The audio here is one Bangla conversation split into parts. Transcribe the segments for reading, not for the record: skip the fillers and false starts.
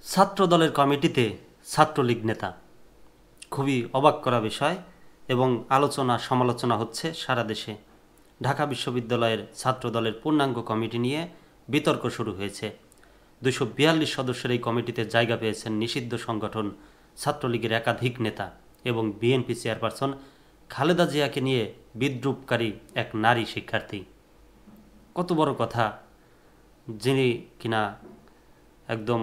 ছাত্রদলের কমিটিতে ছাত্রলীগ নেতা, খুবই অবাক করা বিষয় এবং আলোচনা সমালোচনা হচ্ছে সারা দেশে। ঢাকা বিশ্ববিদ্যালয়ের ছাত্রদলের পূর্ণাঙ্গ কমিটি নিয়ে বিতর্ক শুরু হয়েছে। 242 সদস্যের এই কমিটিতে জায়গা পেয়েছেন নিষিদ্ধ সংগঠন ছাত্রলীগের একাধিক নেতা এবং বিএনপি চেয়ারপারসন খালেদা জিয়াকে নিয়ে বিদ্রূপকারী এক নারী শিক্ষার্থী। কত বড় কথা, যিনি কিনা একদম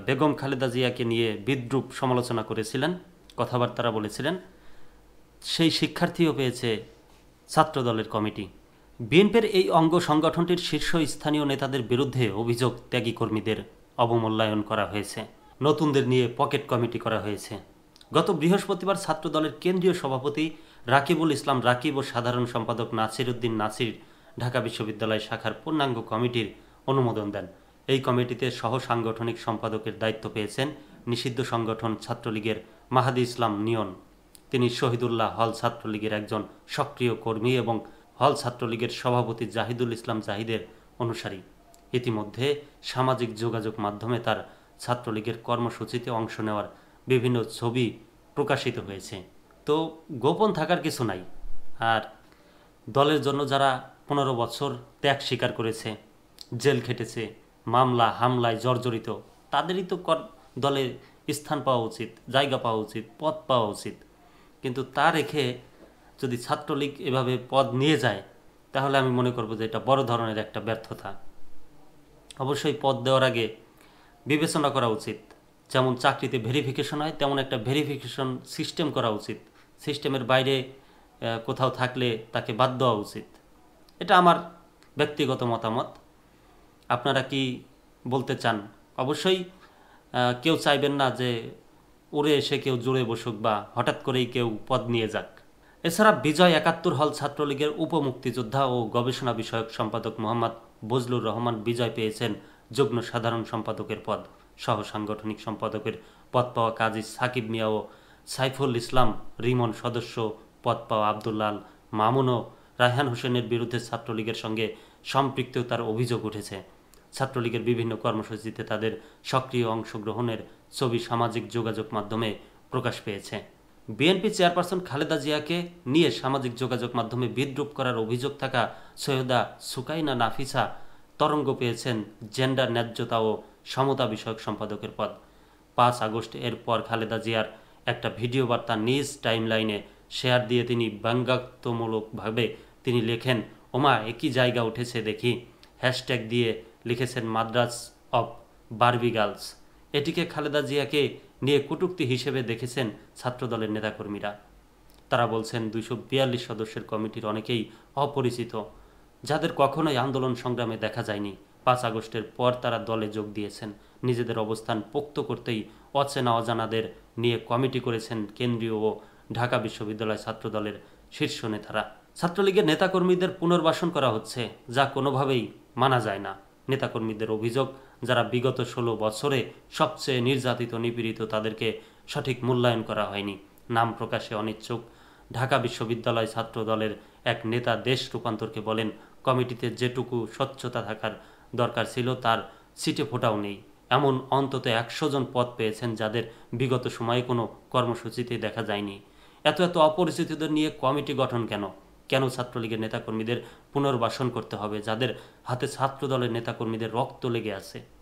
বেগম খালেদা জিয়াকে নিয়ে বিদ্রূপ সমালোচনা করেছিলেন, কথাবার্তা বলেছিলেন, সেই শিক্ষার্থীও পেয়েছে ছাত্রদলের কমিটি। বিএনপির এই অঙ্গ সংগঠনটির শীর্ষস্থানীয় নেতাদের বিরুদ্ধে অভিযোগ ত্যাগী কর্মীদের অবমূল্যায়ন করা হয়েছে, নতুনদের নিয়ে পকেট কমিটি করা হয়েছে। গত বৃহস্পতিবার ছাত্রদলের কেন্দ্রীয় সভাপতি রাকিবুল ইসলাম রাকিব ও সাধারণ সম্পাদক নাসির উদ্দিন নাসির ঢাকা বিশ্ববিদ্যালয় শাখার পূর্ণাঙ্গ কমিটির অনুমোদন দেন। এই কমিটিতে সহ সাংগঠনিক সম্পাদকের দায়িত্ব পেয়েছেন নিষিদ্ধ সংগঠন ছাত্রলীগের মাহাদি ইসলাম নিয়ন। তিনি শহীদুল্লাহ হল ছাত্রলীগের একজন সক্রিয় কর্মী এবং হল ছাত্রলীগের সভাপতি জাহিদুল ইসলাম জাহিদের অনুসারী। ইতিমধ্যে সামাজিক যোগাযোগ মাধ্যমে তার ছাত্রলীগের কর্মসূচিতে অংশ নেওয়ার বিভিন্ন ছবি প্রকাশিত হয়েছে। তো গোপন থাকার কিছু নাই। আর দলের জন্য যারা 15 বছর ত্যাগ স্বীকার করেছে, জেল খেটেছে, মামলা হামলায় জর্জরিত, তাদেরই তো দলে স্থান পাওয়া উচিত, জায়গা পাওয়া উচিত, পদ পাওয়া উচিত। কিন্তু তা রেখে যদি ছাত্রলীগ এভাবে পদ নিয়ে যায়, তাহলে আমি মনে করব যে এটা বড় ধরনের একটা ব্যর্থতা। অবশ্যই পদ দেওয়ার আগে বিবেচনা করা উচিত। যেমন চাকরিতে ভেরিফিকেশন হয়, তেমন একটা ভেরিফিকেশন সিস্টেম করা উচিত। সিস্টেমের বাইরে কোথাও থাকলে তাকে বাদ দেওয়া উচিত। এটা আমার ব্যক্তিগত মতামত। আপনারা কি বলতে চান? অবশ্যই কেউ চাইবেন না যে উড়ে এসে কেউ জুড়ে বসুক বা হঠাৎ করেই কেউ পদ নিয়ে যাক। এছাড়া বিজয় 71 হল ছাত্রলীগের উপমুক্তিযোদ্ধা ও গবেষণা বিষয়ক সম্পাদক মোহাম্মদ বজলুর রহমান বিজয় পেয়েছেন যুগ্ম সাধারণ সম্পাদকের পদ। সহ সাংগঠনিক সম্পাদকের পদ পাওয়া কাজী সাকিব মিয়া ও সাইফুল ইসলাম রিমন সদস্য পদ পাওয়া আবদুল্লাল মামুন ও রায়হান হোসেনের বিরুদ্ধে ছাত্রলীগের সঙ্গে সম্পৃক্ততার অভিযোগ উঠেছে। ছাত্রলীগের বিভিন্ন কর্মসূচিতে তাদের সক্রিয় অংশগ্রহণের ছবি সামাজিক যোগাযোগ মাধ্যমে প্রকাশ পেয়েছে। বিএনপি চেয়ারপারসন খালেদা জিয়াকে নিয়ে সামাজিক যোগাযোগ মাধ্যমে বিদ্রূপ করার অভিযোগ থাকা সৈয়দা সুকাইনা নাফিসা তরঙ্গ পেয়েছেন জেন্ডার ন্যায্যতা ও সমতা বিষয়ক সম্পাদকের পদ। 5 আগস্ট এরপর খালেদা জিয়ার একটা ভিডিও বার্তা নিজ টাইমলাইনে শেয়ার দিয়ে তিনি ব্যঙ্গাত্মমূলকভাবে তিনি লেখেন, ওমা একই জায়গা উঠেছে দেখি, হ্যাশট্যাগ দিয়ে লিখেছেন মাদ্রাজ অব বারবি গার্লস। এটিকে খালেদা জিয়াকে নিয়ে কটূক্তি হিসেবে দেখেছেন ছাত্রদলের নেতাকর্মীরা। তারা বলছেন 242 সদস্যের কমিটির অনেকেই অপরিচিত, যাদের কখনোই আন্দোলন সংগ্রামে দেখা যায়নি। 5 আগস্টের পর তারা দলে যোগ দিয়েছেন। নিজেদের অবস্থান পোক্ত করতেই অচেনা অজানাদের নিয়ে কমিটি করেছেন কেন্দ্রীয় ও ঢাকা বিশ্ববিদ্যালয় ছাত্রদলের শীর্ষ নেতারা। ছাত্রলীগের নেতাকর্মীদের পুনর্বাসন করা হচ্ছে, যা কোনোভাবেই মানা যায় না। নেতাকর্মীদের অভিযোগ, যারা বিগত 16 বছরে সবচেয়ে নির্যাতিত নিপীড়িত, তাদেরকে সঠিক মূল্যায়ন করা হয়নি। নাম প্রকাশে অনিচ্ছুক ঢাকা বিশ্ববিদ্যালয় ছাত্রদলের এক নেতা দেশ রূপান্তরকে বলেন, কমিটিতে যেটুকু স্বচ্ছতা থাকার দরকার ছিল তার সিটে ফোটাও নেই। এমন অন্তত 100 জন পদ পেয়েছেন যাদের বিগত সময়ে কোনো কর্মসূচিতে দেখা যায়নি। এত অপরিচিতদের নিয়ে কমিটি গঠন কেন? কেন ছাত্রলীগের নেতাকর্মীদের পুনর্বাসন করতে হবে, যাদের হাতে ছাত্রদলের নেতাকর্মীদের রক্ত লেগে আছে?